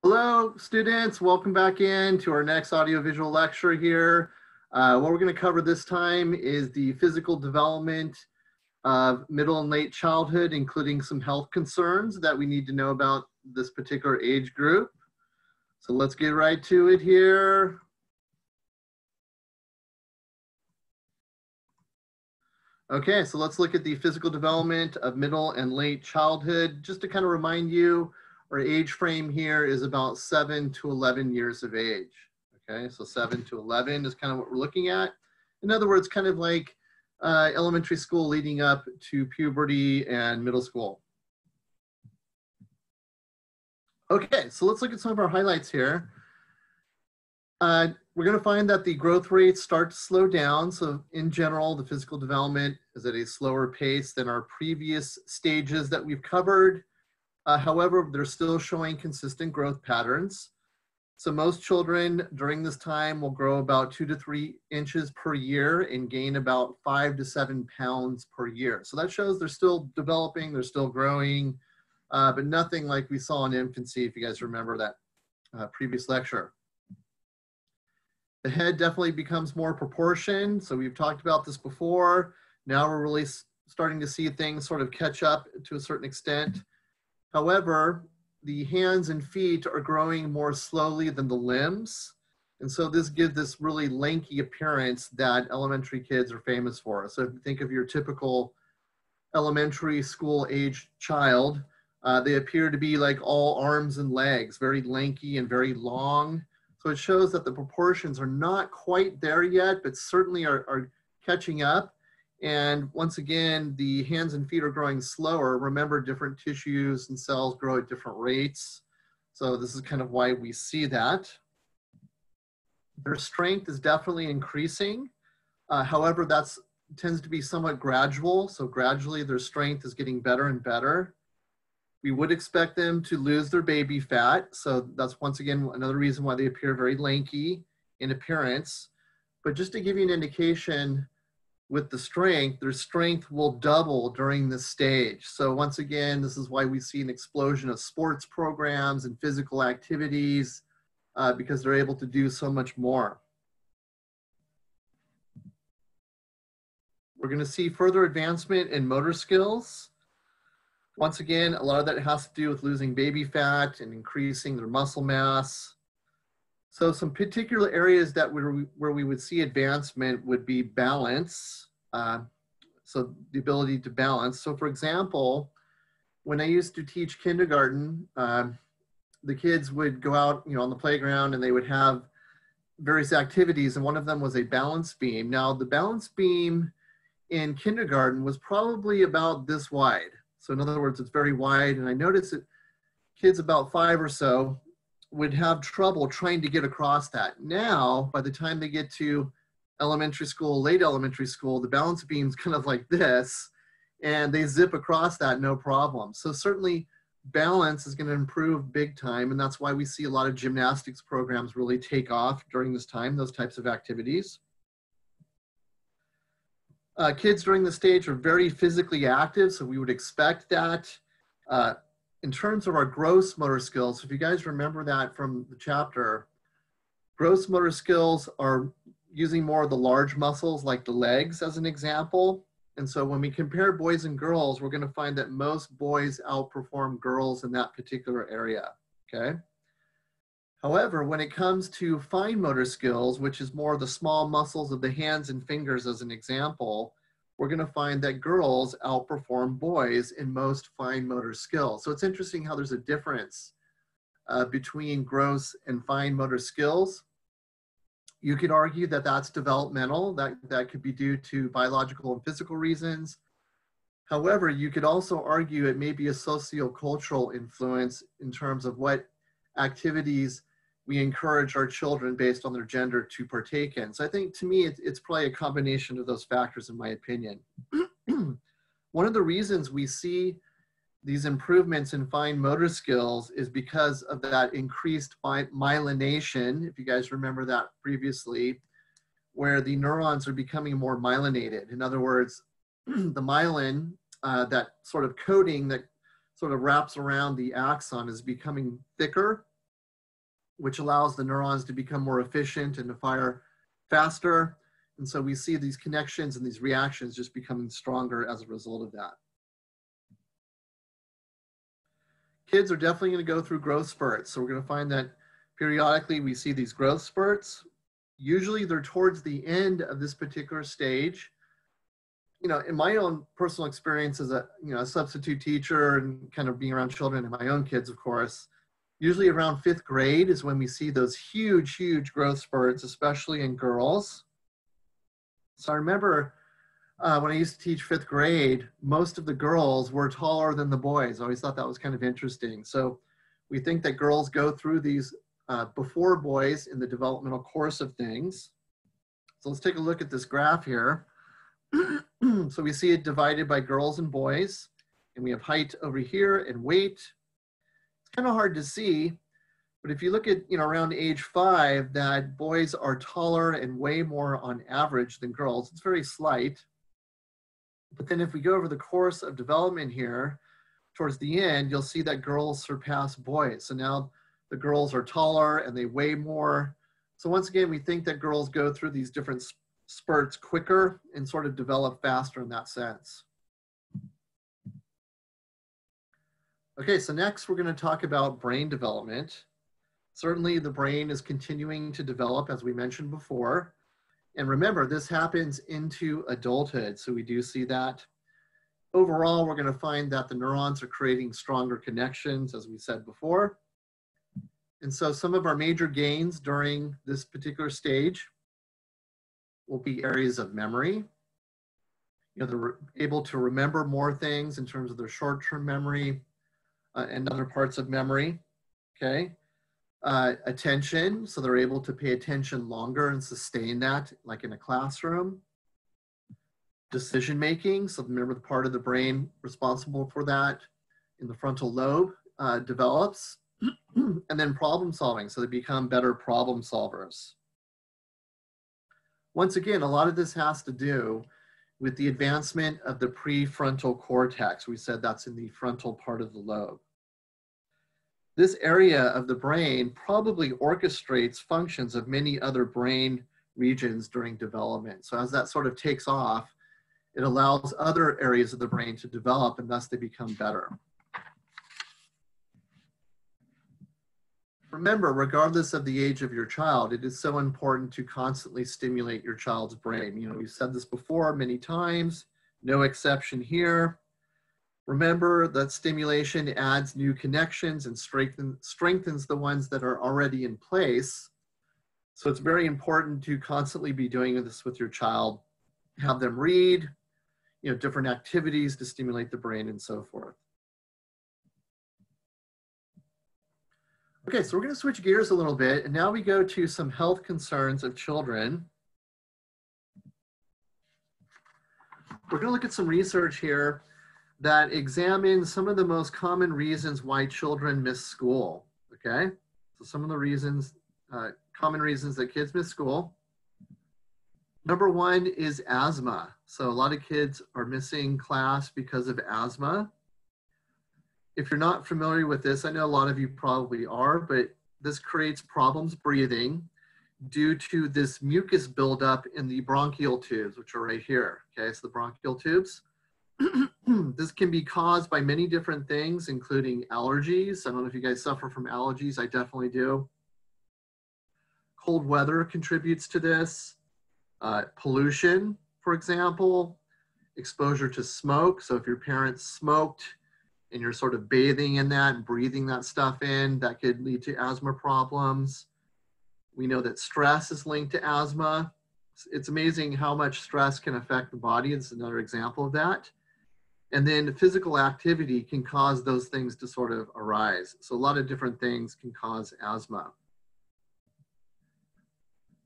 Hello, students. Welcome back in to our next audiovisual lecture here. What we're going to cover this time is the physical development of middle and late childhood, including some health concerns that we need to know about this particular age group. So let's get right to it here. Okay, so let's look at the physical development of middle and late childhood. Just to kind of remind you, our age frame here is about 7 to 11 years of age. Okay, so 7 to 11 is kind of what we're looking at. In other words, kind of like elementary school leading up to puberty and middle school. Okay, so let's look at some of our highlights here. We're going to find that the growth rates start to slow down. So in general, the physical development is at a slower pace than our previous stages that we've covered. However, they're still showing consistent growth patterns. So most children during this time will grow about 2 to 3 inches per year and gain about 5 to 7 pounds per year. So that shows they're still developing, they're still growing, but nothing like we saw in infancy, if you guys remember that previous lecture. The head definitely becomes more proportioned. So we've talked about this before. Now we're really starting to see things sort of catch up to a certain extent. However, the hands and feet are growing more slowly than the limbs. And so this gives this really lanky appearance that elementary kids are famous for. So if you think of your typical elementary school age child, they appear to be like all arms and legs, very lanky and very long. So it shows that the proportions are not quite there yet, but certainly are catching up. And once again, the hands and feet are growing slower. Remember, different tissues and cells grow at different rates. So this is kind of why we see that. Their strength is definitely increasing. However, that tends to be somewhat gradual. So gradually their strength is getting better and better. We would expect them to lose their baby fat. So that's once again another reason why they appear very lanky in appearance. But just to give you an indication, with the strength, their strength will double during this stage. So once again, this is why we see an explosion of sports programs and physical activities because they're able to do so much more. We're going to see further advancement in motor skills. Once again, a lot of that has to do with losing baby fat and increasing their muscle mass. So some particular areas that where we would see advancement would be balance. So the ability to balance. So for example, when I used to teach kindergarten, the kids would go out, on the playground and they would have various activities, and one of them was a balance beam. Now the balance beam in kindergarten was probably about this wide. So in other words, it's very wide, and I noticed that kids about 5 or so would have trouble trying to get across that. Now, by the time they get to elementary school, late elementary school, the balance beam's kind of like this, and they zip across that no problem. So certainly balance is going to improve big time, and that's why we see a lot of gymnastics programs really take off during this time, those types of activities. Kids during this stage are very physically active, so we would expect that. In terms of our gross motor skills, if you guys remember that from the chapter, gross motor skills are using more of the large muscles like the legs as an example. And so when we compare boys and girls, we're going to find that most boys outperform girls in that particular area, okay? However, when it comes to fine motor skills, which is more the small muscles of the hands and fingers as an example, we're going to find that girls outperform boys in most fine motor skills. So it's interesting how there's a difference between gross and fine motor skills. You could argue that that's developmental, that could be due to biological and physical reasons. However, you could also argue it may be a sociocultural influence in terms of what activities we encourage our children based on their gender to partake in. So I think to me, it's probably a combination of those factors in my opinion. One of the reasons we see these improvements in fine motor skills is because of that increased myelination, if you guys remember that previously, where the neurons are becoming more myelinated. In other words, the myelin, that sort of coating that sort of wraps around the axon is becoming thicker. which allows the neurons to become more efficient and to fire faster. And so we see these connections and these reactions just becoming stronger as a result of that. Kids are definitely going to go through growth spurts. So we're going to find that periodically we see these growth spurts. Usually they're towards the end of this particular stage. You know, in my own personal experience as a substitute teacher and kind of being around children and my own kids, of course, usually around 5th grade is when we see those huge, huge growth spurts, especially in girls. So I remember when I used to teach 5th grade, most of the girls were taller than the boys. I always thought that was kind of interesting. So we think that girls go through these before boys in the developmental course of things. So let's take a look at this graph here. So we see it divided by girls and boys, and we have height over here and weight. It's kind of hard to see, but if you look at, around age 5, that boys are taller and way more on average than girls. It's very slight. But then if we go over the course of development here, towards the end, you'll see that girls surpass boys. So now the girls are taller and they weigh more. So once again, we think that girls go through these different spurts quicker and sort of develop faster in that sense. Okay, so next we're going to talk about brain development. Certainly the brain is continuing to develop, as we mentioned before. And remember, this happens into adulthood. So we do see that. Overall, we're going to find that the neurons are creating stronger connections, as we said before. And so some of our major gains during this particular stage will be areas of memory. They're able to remember more things in terms of their short-term memory and other parts of memory, okay? Attention, so they're able to pay attention longer and sustain that, like in a classroom. Decision-making, so remember the part of the brain responsible for that in the frontal lobe develops. And then problem solving, so they become better problem solvers. Once again, a lot of this has to do with the advancement of the prefrontal cortex. We said that's in the frontal part of the lobe. This area of the brain probably orchestrates functions of many other brain regions during development. So as that sort of takes off, it allows other areas of the brain to develop, and thus they become better. Remember, regardless of the age of your child, it is so important to constantly stimulate your child's brain. We've said this before many times, no exception here. Remember that stimulation adds new connections and strengthens the ones that are already in place. So it's very important to constantly be doing this with your child. Have them read, different activities to stimulate the brain and so forth. Okay, so we're going to switch gears a little bit, and now we go to some health concerns of children. We're going to look at some research here that examines some of the most common reasons why children miss school, okay? So some of the reasons, common reasons that kids miss school. Number 1 is asthma. So a lot of kids are missing class because of asthma. If you're not familiar with this, I know a lot of you probably are, but this creates problems breathing due to this mucus buildup in the bronchial tubes, which are right here, okay? So the bronchial tubes. This can be caused by many different things, including allergies. I don't know if you guys suffer from allergies. I definitely do. Cold weather contributes to this. Pollution, for example, exposure to smoke. So if your parents smoked, and you're sort of bathing in that and breathing that stuff in, that could lead to asthma problems. We know that stress is linked to asthma. It's amazing how much stress can affect the body. It's another example of that. And then physical activity can cause those things to sort of arise. So a lot of different things can cause asthma.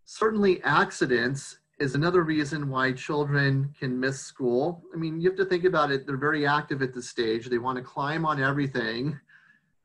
Certainly accidents is another reason why children can miss school. I mean, you have to think about it. They're very active at this stage. They want to climb on everything.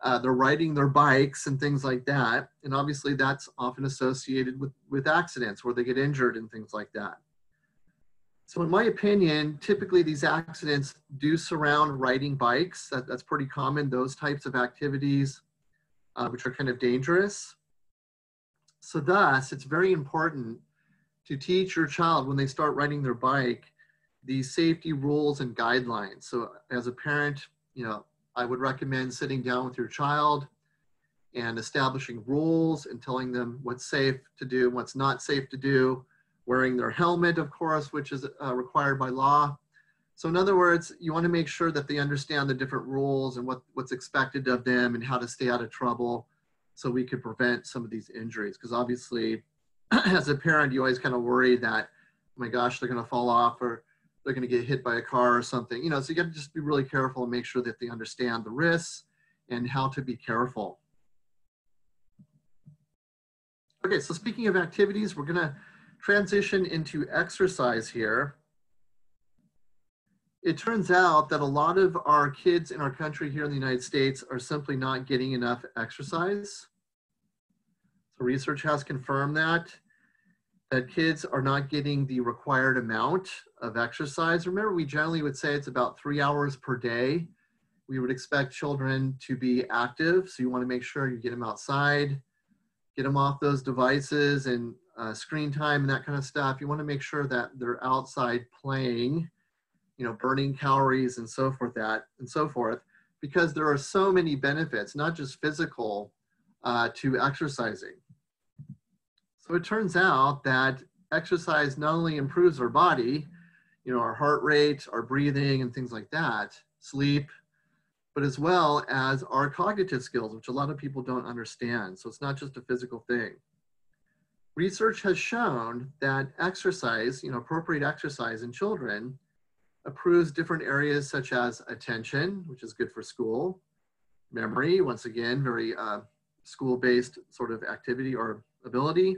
They're riding their bikes and things like that. And obviously that's often associated with accidents where they get injured and things like that. So in my opinion, typically these accidents do surround riding bikes. That's pretty common, those types of activities, which are kind of dangerous. So thus, it's very important to teach your child when they start riding their bike these safety rules and guidelines. So as a parent, I would recommend sitting down with your child and establishing rules and telling them what's safe to do, what's not safe to do, wearing their helmet, of course, which is required by law. So in other words, you want to make sure that they understand the different rules and what's expected of them and how to stay out of trouble so we could prevent some of these injuries. Because obviously, as a parent, you always kind of worry that, oh my gosh, they're going to fall off or they're going to get hit by a car or something. So you got to just be really careful and make sure that they understand the risks and how to be careful. Okay, so speaking of activities, we're going to transition into exercise here. It turns out that a lot of our kids in our country here in the United States are simply not getting enough exercise. So research has confirmed that kids are not getting the required amount of exercise. Remember, we generally would say it's about 3 hours per day. We would expect children to be active, so you want to make sure you get them outside, get them off those devices and screen time and that kind of stuff. You want to make sure that they're outside playing, burning calories and so forth, because there are so many benefits, not just physical, to exercising. So it turns out that exercise not only improves our body, our heart rate, our breathing and things like that, sleep, but as well as our cognitive skills, which a lot of people don't understand. So it's not just a physical thing. Research has shown that exercise, appropriate exercise in children improves different areas such as attention, which is good for school, memory, once again, very school-based sort of activity or ability.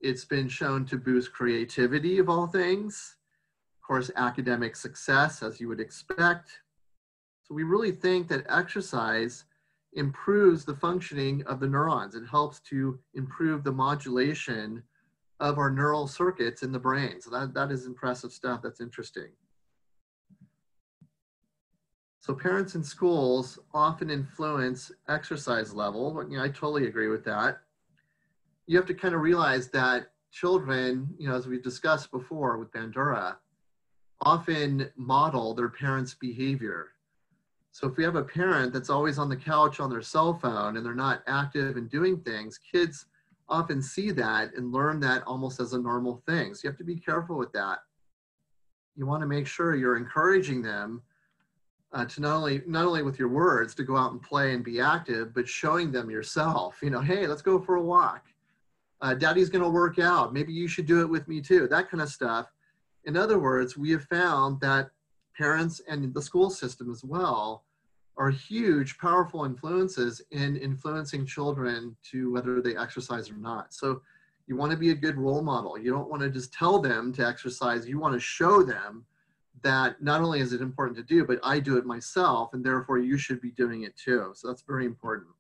It's been shown to boost creativity of all things. Of course, academic success, as you would expect. So we really think that exercise improves the functioning of the neurons. It helps to improve the modulation of our neural circuits in the brain. So that is impressive stuff. That's interesting. So parents in schools often influence exercise level. I totally agree with that. You have to kind of realize that children, as we discussed before with Bandura, often model their parents' behavior. So if we have a parent that's always on the couch on their cell phone and they're not active and doing things, kids often see that and learn that almost as a normal thing. So you have to be careful with that. You want to make sure you're encouraging them to not only with your words to go out and play and be active, but showing them yourself, hey, let's go for a walk. Daddy's going to work out. Maybe you should do it with me too, that kind of stuff. In other words, we have found that parents and the school system as well are huge, powerful influences in influencing children to whether they exercise or not. So you want to be a good role model. You don't want to just tell them to exercise. You want to show them that not only is it important to do, but I do it myself, and therefore you should be doing it too. So that's very important.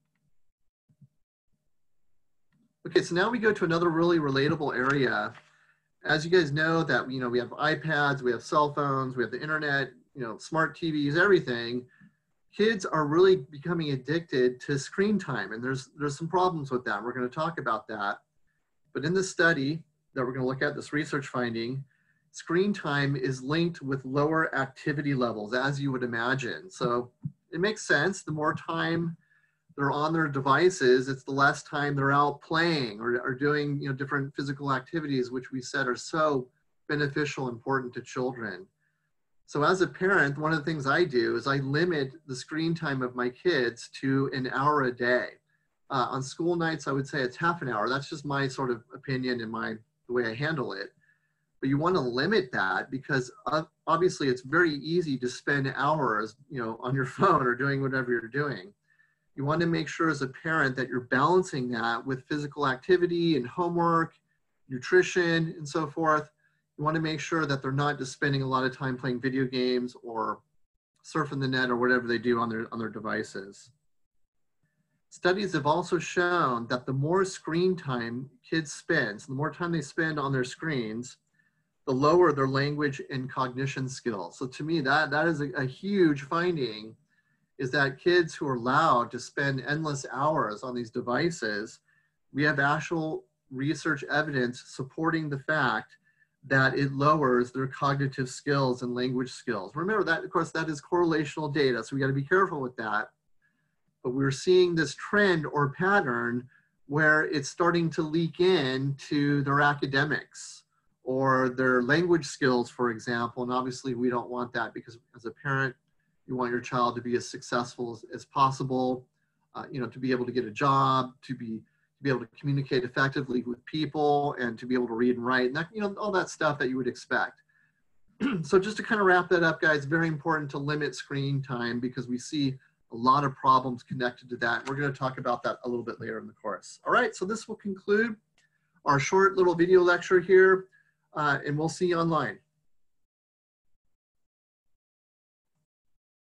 Okay, so now we go to another really relatable area. As you guys know that, we have iPads, we have cell phones, we have the internet, smart TVs, everything. Kids are really becoming addicted to screen time, and there's some problems with that. We're going to talk about that. But in this study that we're going to look at, this research finding, screen time is linked with lower activity levels, as you would imagine. So it makes sense. The more time they're on their devices, it's the less time they're out playing or doing different physical activities, which we said are so beneficial and important to children. So as a parent, one of the things I do is I limit the screen time of my kids to an hour a day. On school nights, I would say it's half an hour. That's just my sort of opinion and the way I handle it. But you want to limit that because obviously it's very easy to spend hours, on your phone or doing whatever you're doing. You want to make sure as a parent that you're balancing that with physical activity and homework, nutrition, and so forth. You want to make sure that they're not just spending a lot of time playing video games or surfing the net or whatever they do on their devices. Studies have also shown that the more screen time kids spend, so the more time they spend on their screens, the lower their language and cognition skills. So to me, that is a huge finding, is that kids who are allowed to spend endless hours on these devices, we have actual research evidence supporting the fact that it lowers their cognitive skills and language skills. Remember that, of course, that is correlational data, so we got to be careful with that. But we're seeing this trend or pattern where it's starting to leak into their academics or their language skills, for example. And obviously we don't want that, because as a parent, you want your child to be as successful as possible, you know, to be able to get a job, to be able to communicate effectively with people, and to be able to read and write, and that, you know, all that stuff that you would expect. So just to kind of wrap that up, guys, very important to limit screen time, because we see a lot of problems connected to that. We're going to talk about that a little bit later in the course. All right, so this will conclude our short little video lecture here, and we'll see you online.